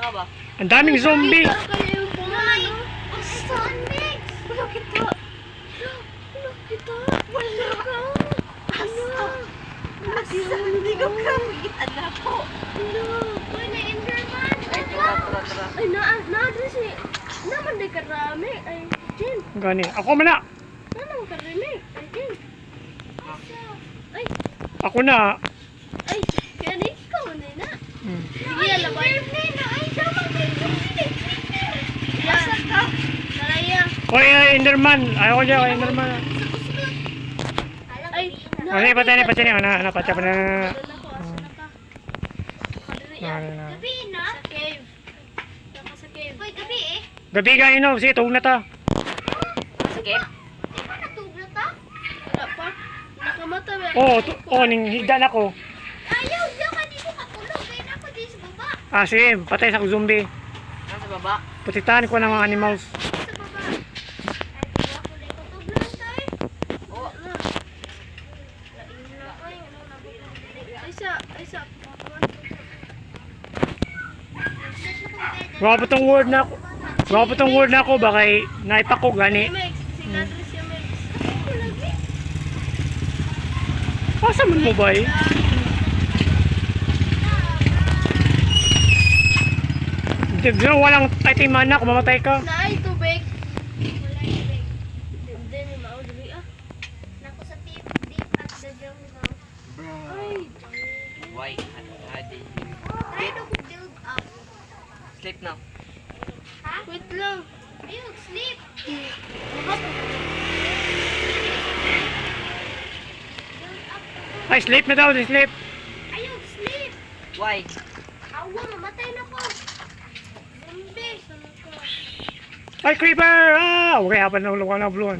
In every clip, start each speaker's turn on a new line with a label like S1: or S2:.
S1: Nga ba?
S2: Ang daming zombie.
S3: Kaya yung pumain. Asan, Mix? Wala kita. Wala kita. Wala ka. Asa? Hindi ka kami. Anak ko. Wala. Uy, na-Enderman.
S1: Ay, tara.
S3: Ay, na-address eh. Naman di karami. Ay, Jen.
S2: Gani. Ako man na.
S3: Naman karami. Ay, Jen. Ay,
S2: Ako na.
S3: ay. Kaya di ka muna na. Sige, labay. Ay, tama kayo. Asan ka? Naraya.
S2: Oy, Enderman. Ayaw ko dyan, Enderman.
S3: Ay,
S2: Okay, patay na. Napatay pa na.
S3: Gabi na? Sa cave. Sa cave. Uy, gabi eh.
S2: Gabi ka, sige, tuhog na ta.
S1: Sige.
S3: Di ba natugla ta? Wala pa. Nakamata ba?
S2: Ning higdan ako.
S3: Ayaw, diyan ka dito katulog. Kaya na ako dito sa baba.
S2: Sige, patay sa zombie.
S1: Nasa baba.
S2: Putitaan ko ng mga animals.
S3: Sa baba. Ay, di ako na katugla tayo.
S1: Oo.
S3: Ay, sa.
S2: Grabe tong word na ako. Grabe tong word na ako. Baka naipak ko gani.
S3: Mex, sinadres yung Mex. Ako lagi.
S2: Pasa mo mo ba eh? Hindi walang item mana kung mamatay ka.
S3: Naay, tubig. Wala tubig. Hindi, may maudri ah. Nako sa deep at the jungle. Ay,
S1: Why? Hadi.
S3: try to build up.
S1: Sleep na.
S3: Ha? Wait lang. Ayun, sleep.
S2: Ay, sleep na daw, sleep.
S3: Ayun, sleep.
S1: Why?
S3: Awa, mamatay na ko. Zombie. Saan ka?
S2: Ay, creeper! Okay, hapan na ulo na blow.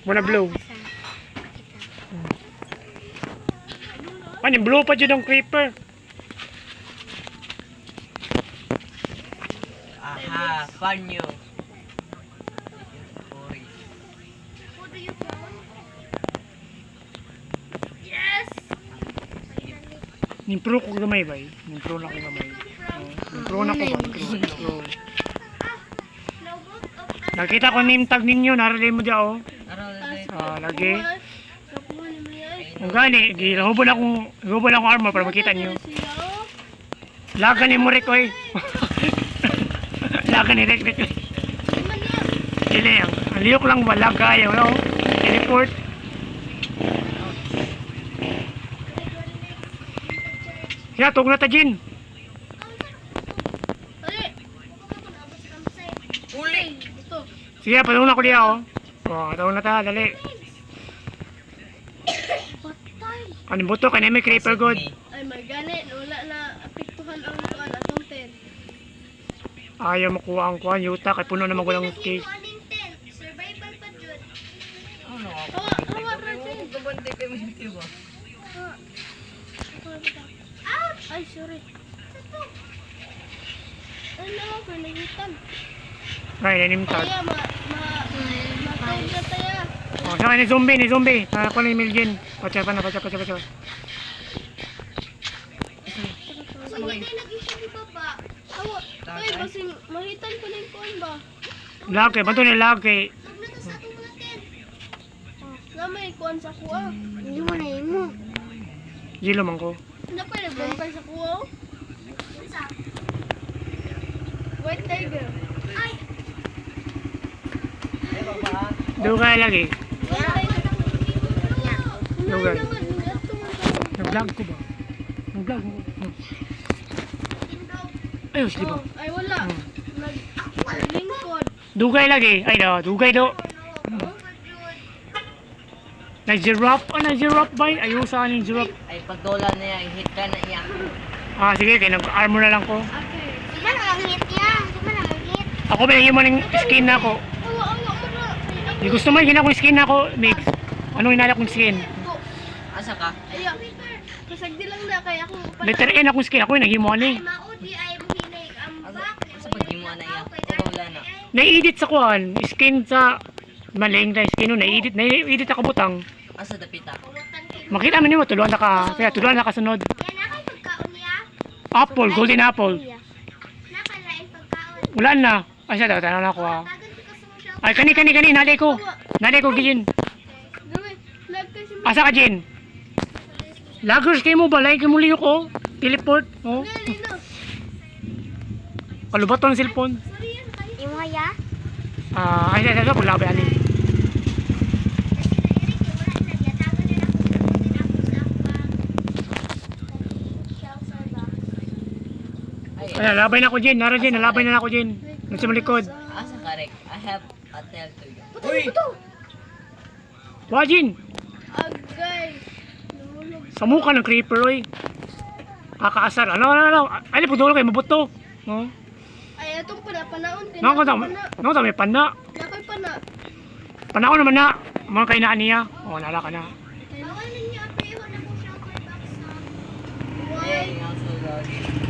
S2: Muna blow. Ano, blow pa dyan ng creeper.
S1: Aha, fun you.
S3: What do you want? Yes!
S2: Nimpro ko gamay ba eh? Nimpro na ko gamay. Nimpro na ko ba? Nimpro.
S3: Lobot of
S2: Nakita ko name tag ninyo, narilay mo dyan oh.
S1: Araw
S2: Lagi.
S3: Nakuha ni Maya.
S2: Kung gani, hubol akong armor para makita nyo. Laga ni mo Rick oy. Laga ni Rick. Dili, ang liyok lang ba? Laga ayaw no? Teleport. Kaya, tug na ta Jin.
S1: Uli!
S3: Ito.
S2: Sige, patawag na ko diya oh. Patawag na ta, dali.
S3: Patay.
S2: Ano buto, kanina may creeper god.
S3: Ay, may ganit. Wala na apektuhan ang kuan atong 10.
S2: Ayaw makuha ang kuha, yuta, kay puno naman ko lang case.
S3: Survival pa dyan.
S1: Ano ako?
S3: Hawa, Rajen.
S1: Gabante kay Minty ba?
S3: Ouch! Ay, sorry. Ano naman ko, nahitan.
S2: Ay, nanimtag.
S3: Kaya, matay ka tayo.
S2: Oh, saka ni zombie. Ako na yung Milgen. Pacha.
S3: Mahitay nag-isip ni Papa. Hawa. Ay, kasi mahitan ko na yung kuan ba?
S2: Lag kay, banto ni lag kay.
S3: Huwag na to sa atong mga 10. Na may kuan sa kuwa. Hindi mo na mo.
S2: Gilo man ko.
S3: Hindi pa nag-vampire sa kuwa. White tiger. Ay!
S1: Ay, baba.
S2: Dugay lagi.
S3: White tiger.
S2: Dugay.
S3: Naman,
S2: Nag-vlog ko ba? Nag-vlog mo. Ayos, di ba?
S3: ay wala. Nag-lingkod.
S2: Dugay lagi. Ay daw, dugay do. Nag-giraffe? Nag-giraffe ba? Ayusan yung giraffe.
S1: Ay, pag dola na yan, hit ka na iya.
S2: Sige, kaya nag-armor na lang ko.
S3: Okay. Di ba naman hit yan? Di ba naman hit?
S2: Ako binigyan mo ng skin na ako.
S3: Awa mo na.
S2: Di gusto mo, hina kong skin na ako, Mix. Anong hinala kong skin?
S1: Asa ka?
S3: Ayan. Kasagdi lang na kaya ako.
S2: Letter N akong skin. Ako yung nag-himo ano eh.
S3: Maudi ay muhinay ang
S1: Asa pag mo na iya? O wala na?
S2: Na-edit sa kuhan. Skin sa maling na skin no. Na-edit ako butang.
S1: Asa dapita?
S2: Makita mo niyo, tuluan na ka. Kaya tuluan na kasunod.
S3: Yan ako pagkaon niya.
S2: Apple, golden apple.
S3: Nakalain
S2: Wala na. Ay, siya daw, tanong na ako ha. Ay, kani, nalay ko. Nalay ko, Jin.
S3: Dami, lag kasi mo.
S2: Asa ka, Jin? Lagers kayo mo ba? Lagi mo liyo ko. Teleport. Oh.
S3: Dali na.
S2: Kalubat to ng cellphone.
S3: Imo ya?
S2: Ay, siya, paglabay anin.
S1: Ay,
S2: Ay, nalabay na ako, Jin. Nara, Jin. Nalabay na ako, Jin. Nasa malikod.
S1: asa ka, Rick? I have a tell to you.
S3: Uy!
S2: Wa, Jin.
S3: Agay. Nahulog.
S2: Sa mukha ng creeper, oy. Kakaasar. Ano. Ay, pudulo kayo, mabuto. Oh.
S3: Ay, itong panapanaon.
S2: Nako ta may pana.
S3: Nakay pana.
S2: Panako naman na. Mga kainaan niya. Oh, nala ka na.
S3: Kailangan ninyo apeho na po siya box na.
S1: Hey, also, Lord.